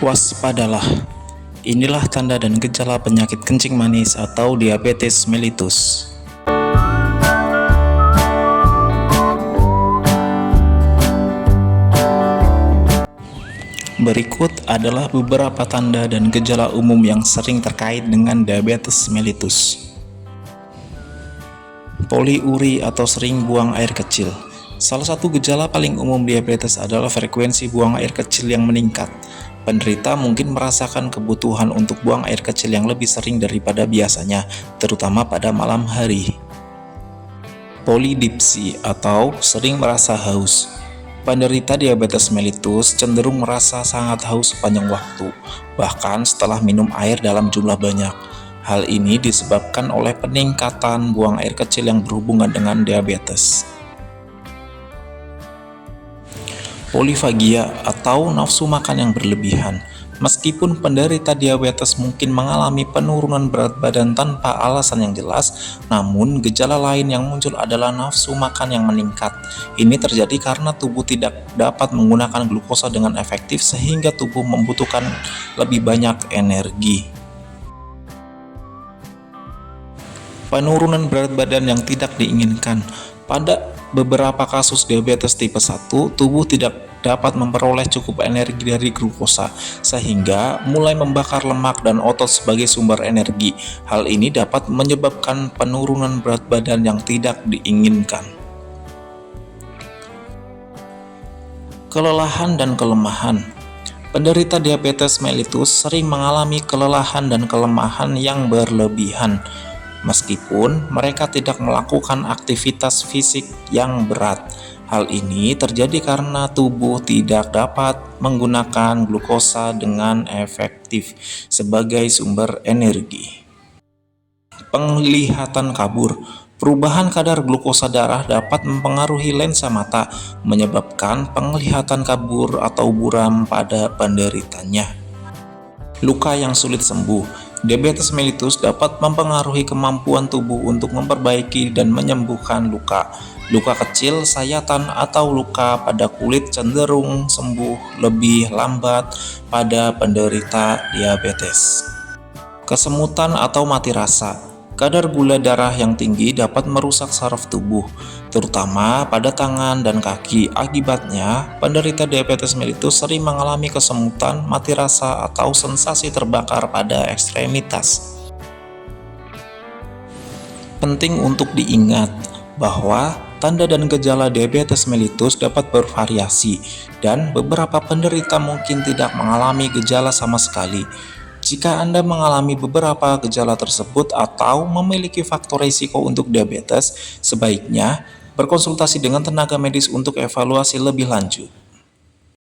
Waspadalah, inilah tanda dan gejala penyakit kencing manis atau diabetes mellitus. Berikut adalah beberapa tanda dan gejala umum yang sering terkait dengan diabetes mellitus. Poliuri atau sering buang air kecil. Salah satu gejala paling umum diabetes adalah frekuensi buang air kecil yang meningkat. Penderita mungkin merasakan kebutuhan untuk buang air kecil yang lebih sering daripada biasanya, terutama pada malam hari. Polidipsi atau sering merasa haus. Penderita diabetes mellitus cenderung merasa sangat haus sepanjang waktu, bahkan setelah minum air dalam jumlah banyak. Hal ini disebabkan oleh peningkatan buang air kecil yang berhubungan dengan diabetes. Polifagia atau nafsu makan yang berlebihan. Meskipun penderita diabetes mungkin mengalami penurunan berat badan tanpa alasan yang jelas, namun gejala lain yang muncul adalah nafsu makan yang meningkat. Ini terjadi karena tubuh tidak dapat menggunakan glukosa dengan efektif sehingga tubuh membutuhkan lebih banyak energi. Penurunan berat badan yang tidak diinginkan. Pada beberapa kasus diabetes tipe 1, tubuh tidak dapat memperoleh cukup energi dari glukosa, sehingga mulai membakar lemak dan otot sebagai sumber energi. Hal ini dapat menyebabkan penurunan berat badan yang tidak diinginkan. Kelelahan dan kelemahan. Penderita diabetes mellitus sering mengalami kelelahan dan kelemahan yang berlebihan, meskipun mereka tidak melakukan aktivitas fisik yang berat. Hal ini terjadi karena tubuh tidak dapat menggunakan glukosa dengan efektif sebagai sumber energi. Penglihatan kabur. Perubahan kadar glukosa darah dapat mempengaruhi lensa mata, menyebabkan penglihatan kabur atau buram pada penderitanya. Luka yang sulit sembuh. Diabetes mellitus dapat mempengaruhi kemampuan tubuh untuk memperbaiki dan menyembuhkan luka. Luka kecil, sayatan, atau luka pada kulit cenderung sembuh lebih lambat pada penderita diabetes. Kesemutan atau mati rasa. Kadar gula darah yang tinggi dapat merusak saraf tubuh, terutama pada tangan dan kaki. Akibatnya, penderita diabetes mellitus sering mengalami kesemutan, mati rasa, atau sensasi terbakar pada ekstremitas. Penting untuk diingat bahwa tanda dan gejala diabetes mellitus dapat bervariasi, dan beberapa penderita mungkin tidak mengalami gejala sama sekali. Jika Anda mengalami beberapa gejala tersebut atau memiliki faktor risiko untuk diabetes, sebaiknya berkonsultasi dengan tenaga medis untuk evaluasi lebih lanjut.